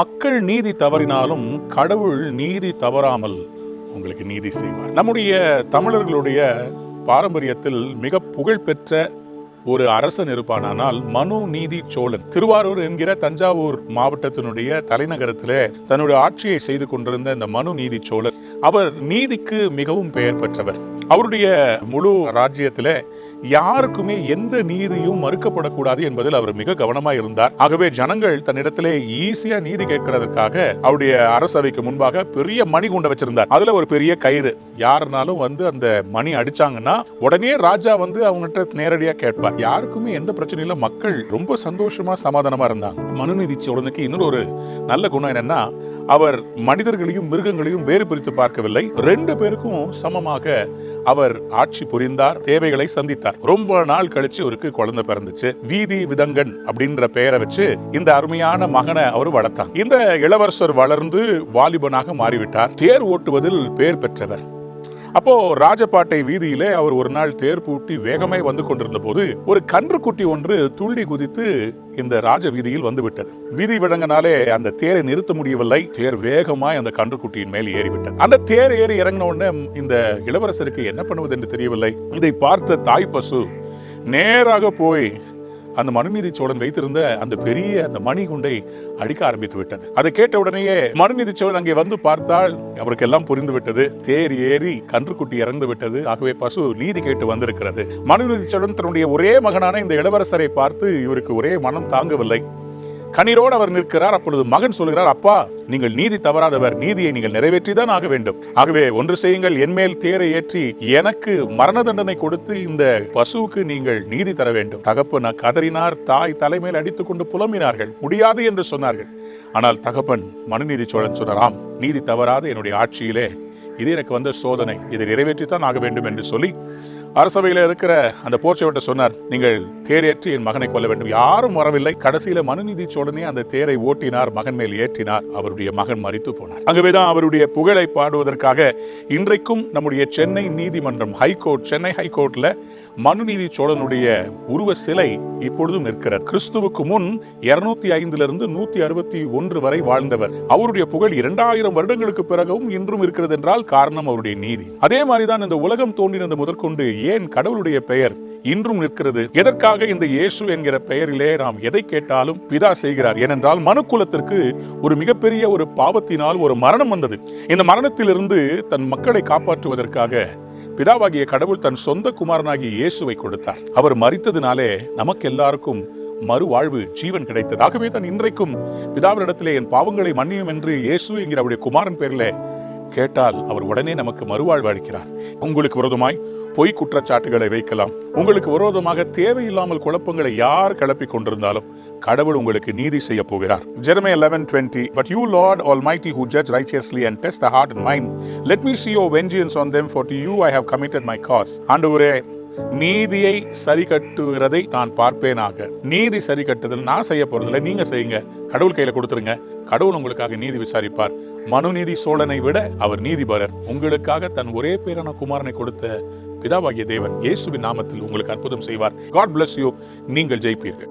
மக்கள் நீதி தவறினாலும் கடவுள் நீதி தவறாமல் உங்களுக்கு நீதி செய்வார். நம்முடைய தமிழர்களுடைய பாரம்பரியத்தில் மிக புகழ்பெற்ற ஒரு அரசன் இருப்பானால் மனு நீதி சோழன். திருவாரூர் என்கிற தஞ்சாவூர் மாவட்டத்தினுடைய தலைநகரத்திலே தன்னுடைய ஆட்சியை செய்து கொண்டிருந்த இந்த மனு நீதி சோழன், அவர் நீதிக்கு மிகவும் பெயர் பெற்றவர். அவருடைய முழு ராஜ்யத்திலே யாருக்குமே எந்த நீதியும் மறுக்கப்படக்கூடாது என்பதில் அவர் மிக கவனமாக இருந்தார். ஆகவே ஜனங்கள் தன்னிடத்திலே ஈஸியா நீதி கேட்கிறதற்காக அவருடைய அரசவைக்கு முன்பாக பெரிய மணி குண்டை வச்சிருந்தார். அதுல ஒரு பெரிய கயிறு, யாருனாலும் வந்து அந்த மணி அடிச்சாங்கன்னா உடனே ராஜா வந்து அவங்ககிட்ட நேரடியா கேட்பார். யாருக்குமே எந்த பிரச்சனையும் இல்ல, மக்கள் ரொம்ப சந்தோஷமா சமாதானமா இருந்தாங்க. மனுநீதி சோழனுக்கு இன்னொரு ஒரு நல்ல குணம் என்னன்னா, அவர் மனிதர்களையும் மிருகங்களையும் வேறு பிரித்து பார்க்கவில்லை. ரெண்டு பேருக்கும் சமமாக அவர் ஆட்சி புரிந்தார், தேவைகளை சந்தித்தார். ரொம்ப நாள் கழிச்சு அவருக்கு குழந்தை பிறந்துச்சு. வீதி விதங்கன் அப்படின்ற பெயரை வச்சு இந்த அருமையான மகனை அவர் வளர்த்தார். இந்த இளவரசர் வளர்ந்து வாலிபனாக மாறிவிட்டார். தேர் ஓட்டுவதில் பெயர் பெற்றவர். அப்போ ராஜபாட்டை வீதியிலே அவர் ஒரு நாள் தேர் பூட்டி வேகமே வந்து கொண்டிருந்த போது ஒரு கன்றுக்குட்டி ஒன்று துள்ளி குதித்து இந்த ராஜ வீதியில் வந்து விட்டது. வீதி விடங்கனாலே அந்த தேரை நிறுத்த முடியவில்லை. தேர் வேகமாய் அந்த கன்றுக்குட்டியின் மேல் ஏறிவிட்டது. அந்த தேர் ஏறி இறங்கின உடனே இந்த இளவரசருக்கு என்ன பண்ணுவது என்று தெரியவில்லை. இதை பார்த்த தாய் பசு நேராக போய் அந்த மனுநீதி சோழன் வைத்திருந்த அந்த பெரிய அந்த மணி குண்டை அடிக்க ஆரம்பித்து விட்டது. அதை கேட்ட உடனேயே மனுநீதி சோழன் அங்கே வந்து பார்த்தால் அவருக்கு எல்லாம் புரிந்து விட்டது. தேர் ஏறி கன்றுக்குட்டி இறந்து விட்டது. ஆகவே பசு நீதி கேட்டு வந்திருக்கிறது. மனுநீதி சோழன் தன்னுடைய ஒரே மகனான இந்த இளவரசரை பார்த்து இவருக்கு ஒரே மனம் தாங்கவில்லை. கண்ணீரோடு அவர் நிற்கிறார். அப்பொழுது மகன் சொல்கிறார், அப்பா, நீங்கள் நீதி தவறாதவர், நீதியை நீங்கள் நிறைவேற்றிதான் ஆக வேண்டும். ஆகவே ஒன்று செய்யுங்கள், என் மேல் தேரை ஏற்றி எனக்கு மரண தண்டனை கொடுத்து இந்த பசுவுக்கு நீங்கள் நீதி தர வேண்டும். தகப்பன் கதறினார். தாய் தலைமையில் அடித்துக் கொண்டு புலம்பினார்கள். முடியாது என்று சொன்னார்கள். ஆனால் தகப்பன் மனுநீதி சோழன் சொன்னார், ஆம், நீதி தவறாத என்னுடைய ஆட்சியிலே இது எனக்கு வந்த சோதனை, இதை நிறைவேற்றித்தான் ஆக வேண்டும் என்று சொல்லி அரசவையில் இருக்கிற அந்த போர்ச்சவர்கிட்ட சொன்னார், நீங்கள் தேரேற்றி என் மகனை கொல்ல வேண்டும். யாரும் வரவில்லை. கடைசியில மனுநீதி சோழனே அந்த தேரை ஓட்டினார், மகன் மேல் ஏற்றினார். அவருடைய மகன் மரித்து போனார். ஆகவேதான் அவருடைய புகழை பாடுவதற்காக இன்றைக்கும் நம்முடைய சென்னை நீதிமன்றம் ஹைகோர்ட், சென்னை ஹைகோர்ட்ல மனுநீதி சோழனுடைய உருவ சிலை இப்பொழுதும் இருக்கிறது. கிறிஸ்துவுக்கு முன் 205 161 வரை வாழ்ந்தவர். அவருடைய புகழ் 2000 வருடங்களுக்கு பிறகும் இன்றும் இருக்கிறது என்றால் காரணம் அவருடைய நீதி. அதே மாதிரிதான் இந்த உலகம் தோன்றினது முதற்கொண்டு ஏன் கடவுளுடைய பெயர் இன்றும் நிற்கிறது? எதற்காக இந்த இயேசு என்கிற பெயரிலே நாம் எதை கேட்டாலும் பிதா செய்கிறார்? ஏனென்றால் மனுக்குலத்திற்கு ஒரு மிகப்பெரிய ஒரு பாவத்தினால் ஒரு மரணம் வந்தது. இந்த மரணத்திலிருந்து தன் மக்களை காப்பாற்றுவதற்காக பிதாவாகிய கடவுள் தன் சொந்த குமாரனாகிய இயேசுவை கொடுத்தார். அவர் மரித்ததினாலே நமக்கு எல்லாருக்கும் மறுவாழ்வு, ஜீவன் கிடைத்தது. ஆகவே தான் இன்றைக்கும் பிதாவினிடத்திலே என் பாவங்களை மன்னியும் என்று இயேசு என்கிற அவருடைய குமாரன் பேரிலே கேட்டால் அவர் உடனே நமக்கு மறுவாழ்வு அளிக்கிறார். உங்களுக்கு விரோதமாய் பொய் குற்றச்சாட்டுகளை வைக்கலாம். உங்களுக்கு விரோதமாக தேவையில்லாமல் குழப்பங்களை யார் கிளப்பிக் கொண்டிருந்தாலும் கடவுள் உங்களுக்கு நீதி செய்ய போகிறார். Jeremiah 11:20 But you, Lord Almighty, who judge righteously and test the heart and mind, let me see your vengeance on them, for to you I have committed my cause. ஆண்டவரே, நீதியை சரி கட்டுகிறதை நான் பார்ப்பேனாக. நீதி சரி கட்டுதல் நான் செய்ய போறதில்லை, நீங்க செய்யுங்க. கடவுள் கையில கொடுத்துருங்க. கடவுள் உங்களுக்காக நீதி விசாரிப்பார். மனுநீதி சோழனை விட அவர் நீதிபரர். உங்களுக்காக தன் ஒரே பேரான குமாரனை கொடுத்த பிதாவாகிய தேவன் இயேசுவின் நாமத்தில் உங்களுக்கு அற்புதம் செய்வார். God bless you. நீங்கள் ஜெயிப்பீர்கள்.